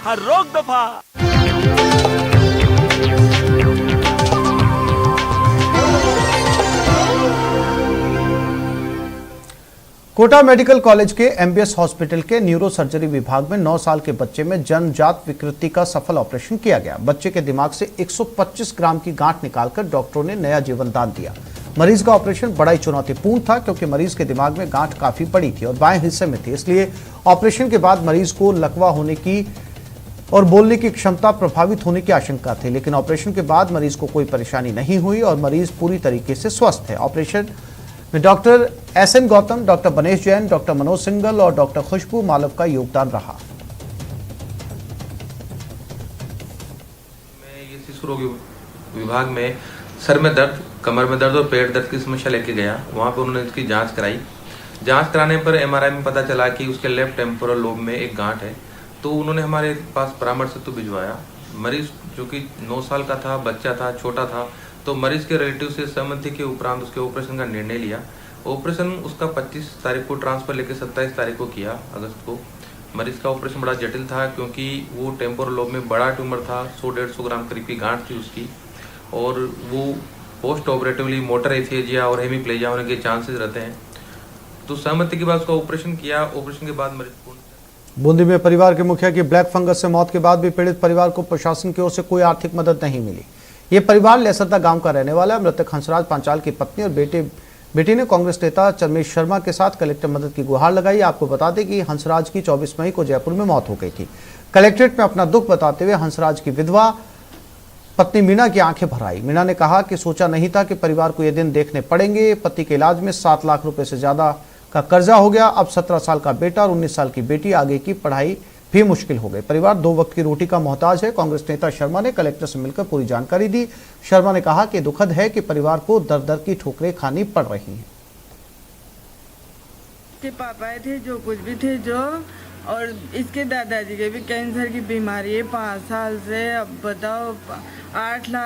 हर रोक दफा। Kota medical college के एमबीएस हॉस्पिटल के न्यूरो सर्जरी विभाग में 9 साल के बच्चे में जन्मजात विकृति का सफल ऑपरेशन किया गया। बच्चे के दिमाग से 125 ग्राम की गांठ निकालकर डॉक्टरों ने नया जीवन दान दिया। मरीज का ऑपरेशन बड़ा ही चुनौतीपूर्ण था क्योंकि मरीज के दिमाग में गांठ काफी बड़ी थी और बाएं हिस्से में थी, इसलिए ऑपरेशन के बाद मरीज को लकवा होने की और बोलने की क्षमता प्रभावित होने की आशंका थी, लेकिन ऑपरेशन के बाद मरीज को कोई परेशानी नहीं हुई और मरीज पूरी तरीके से स्वस्थ है। ऑपरेशन में doctor SN Gautam, doctor Banesh Jain, doctor Manoj Singhal और डॉक्टर खुशबू मालव का योगदान रहा। मैं ये शिशु रोग विभाग में सर में दर्द, कमर में दर्द और पेट दर्द की समस्या लेके गया। वहाँ पर उन्होंने इसकी जांच कराई। जांच कराने पर एमआरआई में पता चला कि उसके लेफ्ट टेम्पोरल लोब में एक गांठ है। तो उन्होंने हमारे पास परामर्श हेतु भिजवाया। मरीज जो कि 9 साल का था, बच्चा था, छोटा था, तो मरीज के रिलेटिव से सहमति के उपरांत उसके ऑपरेशन का निर्णय लिया। ऑपरेशन उसका 25 तारीख को ट्रांसफर लेके 27 तारीख को किया अगस्त को। मरीज का ऑपरेशन बड़ा जटिल था क्योंकि वो टेम्पोरल लोब में बड़ा ट्यूमर था, 100-150 ग्राम करीब की गांठ थी उसकी, और वो पोस्ट ऑपरेटिवली मोटर एफेजिया और हेमीप्लेजिया होने के चांसेस रहते हैं। तो सहमति के बाद उसका ऑपरेशन किया। ऑपरेशन के बाद मरीज को बूंदी में परिवार के मुखिया की ब्लैक फंगस से मौत के बाद भी पीड़ित परिवार को प्रशासन की ओर से कोई आर्थिक मदद नहीं मिली। ये परिवार लेसरदा गांव का रहने वाला है। मृतक हंसराज पांचाल की पत्नी और बेटी ने कांग्रेस नेता चरमेश शर्मा के साथ कलेक्टर मदद की गुहार लगाई। आपको बता दें कि हंसराज की 24 मई को जयपुर में मौत हो गई थी। कलेक्ट्रेट में अपना दुख बताते हुए हंसराज की विधवा पत्नी मीना की आंखें भर आई। मीना ने कहा कि सोचा नहीं था कि परिवार को ये दिन देखने पड़ेंगे। पति के इलाज में 7 लाख रुपए से ज्यादा का कर्जा हो गया। अब 17 साल का बेटा और 19 साल की बेटी, आगे की पढ़ाई भी मुश्किल हो गई। परिवार 2 वक्त की रोटी का मोहताज है। कांग्रेस नेता शर्मा ने कलेक्टर से मिलकर पूरी जानकारी दी। शर्मा ने कहा कि दुखद है कि परिवार को दर दर की ठोकरें खानी पड़ रही हैं। के पापा थे, जो कुछ भी थे जो, और इसके दादाजी के भी कैंसर की बीमारी है 5 साल से। अब बताओ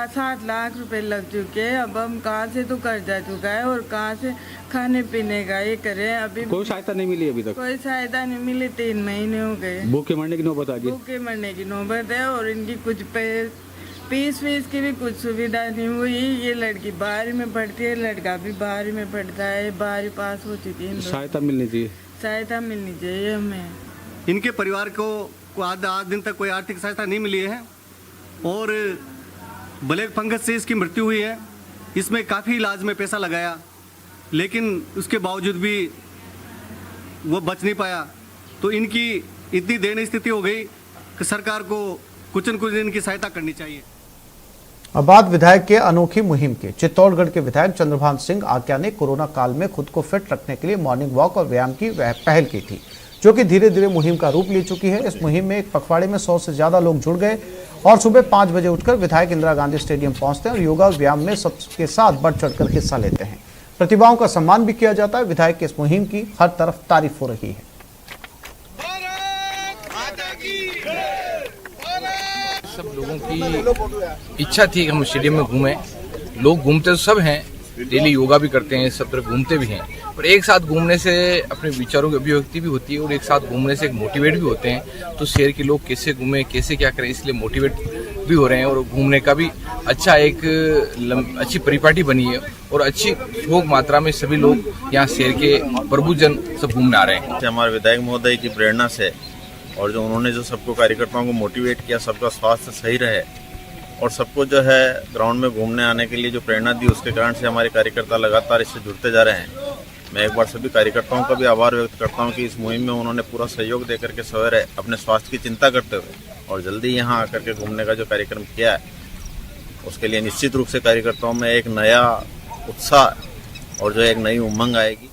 7 लाख रुपए लग चुके हैं। अब हम कहाँ से तो कर्जा चुका है और कहाँ से खाने पीने का ये करें। अभी कोई सहायता नहीं मिली अभी तक? कोई सहायता नहीं मिली। 3 महीने हो गए। भूखे मरने की नौबत आ गई। भूखे मरने की नौबत है और इनकी कुछ फीस की भी कुछ सुविधा नहीं हुई। ये लड़की 12वीं में पढ़ती है, लड़का भी 12वीं में पढ़ता है। 12वीं पास हो चुकी है। सहायता मिलनी चाहिए। सहायता मिलनी चाहिए हमें। इनके परिवार को आज दिन तक कोई आर्थिक सहायता नहीं मिली है और ब्लैक फंगस से इसकी मृत्यु हुई है। इसमें काफ़ी इलाज में पैसा लगाया, लेकिन उसके बावजूद भी वो बच नहीं पाया। तो इनकी इतनी दयनीय स्थिति हो गई कि सरकार को कुछ न कुछ इनकी सहायता करनी चाहिए। अब बात विधायक के अनोखी मुहिम के। चित्तौड़गढ़ के विधायक चंद्रभान सिंह आक्या ने कोरोना काल में खुद को फिट रखने के लिए मॉर्निंग वॉक और व्यायाम की पहल की थी, जो कि धीरे धीरे मुहिम का रूप ले चुकी है। इस मुहिम में एक पखवाड़े में 100 से ज्यादा लोग जुड़ गए और सुबह 5 बजे उठकर विधायक इंदिरा गांधी स्टेडियम पहुंचते हैं और योगा और व्यायाम में सबके साथ बढ़ चढ़कर हिस्सा लेते हैं। प्रतिभाओं का सम्मान भी किया जाता है। विधायक की इस मुहिम की हर तरफ तारीफ हो रही है। सब लोगों की इच्छा थी कि हम स्टेडियम में घूमें। लोग घूमते तो सब हैं, डेली योगा भी करते हैं, सब तरह घूमते भी हैं, पर एक साथ घूमने से अपने विचारों की अभिव्यक्ति भी होती है और एक साथ घूमने से एक मोटिवेट भी होते हैं। तो शहर के लोग कैसे घूमें, कैसे क्या करें, इसलिए मोटिवेट भी हो रहे हैं और घूमने का भी अच्छा एक अच्छी परिपाटी बनी है और अच्छी थोक मात्रा में सभी लोग यहाँ शहर के प्रभुजन सब घूमने आ रहे हैं। हमारे विधायक महोदय की प्रेरणा से और जो उन्होंने जो सबको कार्यकर्ताओं को मोटिवेट किया, सबका स्वास्थ्य सही रहे और सबको जो है ग्राउंड में घूमने आने के लिए जो प्रेरणा दी, उसके कारण से हमारे कार्यकर्ता लगातार इससे जुड़ते जा रहे हैं। मैं एक बार सभी कार्यकर्ताओं का भी आभार व्यक्त करता हूं कि इस मुहिम में उन्होंने पूरा सहयोग देकर के सवेरे अपने स्वास्थ्य की चिंता करते हुए और जल्दी यहां आकर के घूमने का जो कार्यक्रम किया है, उसके लिए निश्चित रूप से कार्यकर्ताओं में एक नया उत्साह और जो एक नई उमंग आएगी।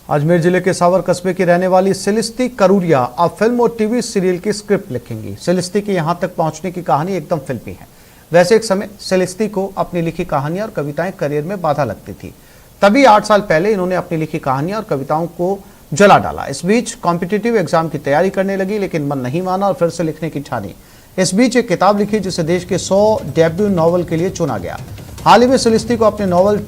अजमेर जिले के सावर कस्बे की रहने वाली सेलिस्ती करूरिया अब फिल्म और टीवी सीरियल की स्क्रिप्ट लिखेंगी। सेलिस्ती के यहां तक पहुंचने की कहानी एकदम फिल्मी है। वैसे एक समय सेलिस्ती को अपनी लिखी कहानियां और कविताएं करियर में बाधा लगती थी, तभी 8 साल पहले इन्होंने अपनी लिखी कहानियां और कविताओं को जला डाला। इस बीच कॉम्पिटिटिव एग्जाम की तैयारी करने लगी, लेकिन मन नहीं माना और फिर से लिखने की ठानी। इस बीच एक किताब लिखी जिसे देश के 100 डेब्यू नॉवल के लिए चुना गया। हाल ही में सेलिस्ती को अपने नॉवल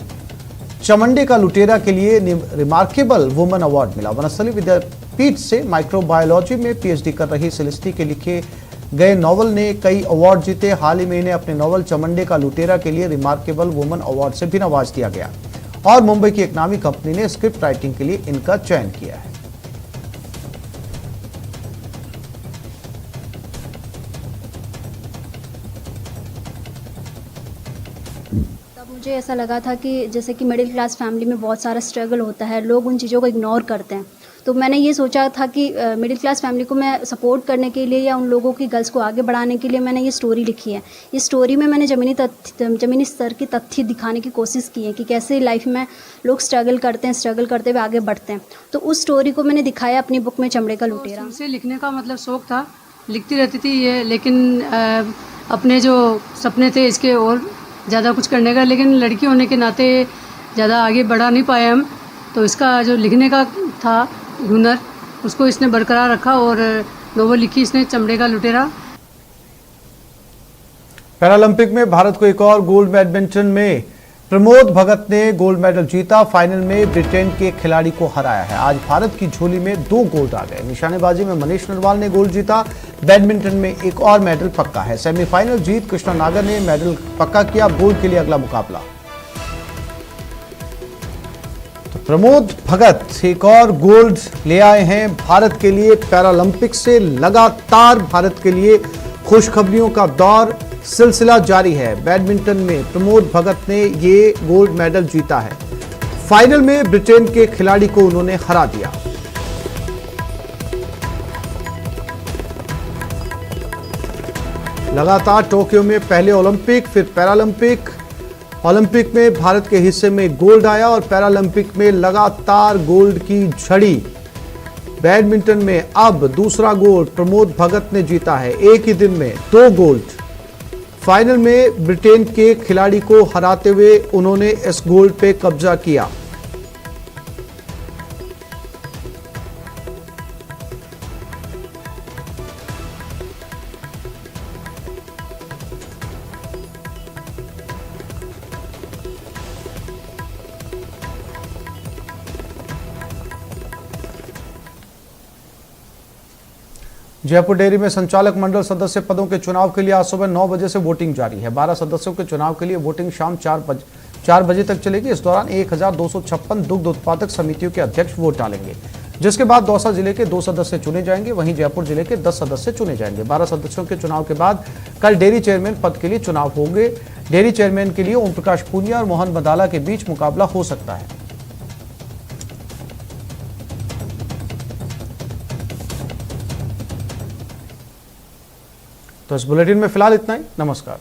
चमंडे का लुटेरा के लिए रिमार्केबल वुमन अवार्ड मिला। वनस्थली पीठ से माइक्रोबायोलॉजी में पीएचडी कर रही सेलेस्टी के लिखे गए नॉवल ने कई अवार्ड जीते। हाल ही में इन्हें अपने नॉवल चमंडे का लुटेरा के लिए रिमार्केबल वुमन अवार्ड से भी नवाज दिया गया और मुंबई की एक नामी कंपनी ने स्क्रिप्ट राइटिंग के लिए इनका चयन किया है। तब मुझे ऐसा लगा था कि जैसे कि मिडिल क्लास फैमिली में बहुत सारा स्ट्रगल होता है, लोग उन चीज़ों को इग्नोर करते हैं। तो मैंने ये सोचा था कि मिडिल क्लास फैमिली को मैं सपोर्ट करने के लिए या उन लोगों की गर्ल्स को आगे बढ़ाने के लिए मैंने ये स्टोरी लिखी है। इस स्टोरी में मैंने ज़मीनी स्तर की तथ्य दिखाने की कोशिश की है कि कैसे लाइफ में लोग स्ट्रगल करते हैं, स्ट्रगल करते हुए आगे बढ़ते हैं। तो उस स्टोरी को मैंने दिखाया अपनी बुक में चमड़े का लुटेरा। उनसे लिखने का मतलब शौक़ था, लिखती रहती थी ये, लेकिन अपने जो सपने थे इसके और ज़्यादा कुछ करने का, लेकिन लड़की होने के नाते ज़्यादा आगे बढ़ा नहीं पाए हम। तो इसका जो लिखने का था हुनर, उसको इसने बरकरार रखा और नोवेल लिखी इसने चमड़े का लुटेरा। पैरालंपिक में भारत को एक और गोल्ड। बैडमिंटन में प्रमोद भगत ने गोल्ड मेडल जीता। फाइनल में ब्रिटेन के खिलाड़ी को हराया है। आज भारत की झोली में 2 गोल्ड आ गए। निशानेबाजी में मनीष नरवाल ने गोल्ड जीता। बैडमिंटन में एक और मेडल पक्का है। सेमीफाइनल जीत कृष्णा नागर ने मेडल पक्का किया। गोल्ड के लिए अगला मुकाबला। तो प्रमोद भगत एक और गोल्ड ले आए हैं भारत के लिए। पैरालंपिक से लगातार भारत के लिए खुशखबरियों का दौर सिलसिला जारी है। बैडमिंटन में प्रमोद भगत ने ये गोल्ड मेडल जीता है। फाइनल में ब्रिटेन के खिलाड़ी को उन्होंने हरा दिया। लगातार टोक्यो में पहले ओलंपिक, फिर पैरालंपिक। ओलंपिक में भारत के हिस्से में गोल्ड आया और पैरालंपिक में लगातार गोल्ड की झड़ी। बैडमिंटन में अब दूसरा गोल्ड प्रमोद भगत ने जीता है। एक ही दिन में 2 गोल्ड। फाइनल में ब्रिटेन के खिलाड़ी को हराते हुए उन्होंने इस गोल्ड पे कब्जा किया। जयपुर डेयरी में संचालक मंडल सदस्य पदों के चुनाव के लिए आज सुबह 9 बजे से वोटिंग जारी है। 12 सदस्यों के चुनाव के लिए वोटिंग शाम 4 बजे तक चलेगी। इस दौरान 1256 दुग्ध उत्पादक समितियों के अध्यक्ष वोट डालेंगे, जिसके बाद दौसा जिले के 2 सदस्य चुने जाएंगे। वहीं जयपुर जिले के 10 सदस्य चुने जाएंगे। 12 सदस्यों के चुनाव के बाद कल डेयरी चेयरमैन पद के लिए चुनाव होंगे। डेयरी चेयरमैन के लिए ओम प्रकाश पूनिया और मोहन मदाला के बीच मुकाबला हो सकता है। तो इस बुलेटिन में फिलहाल इतना ही। नमस्कार।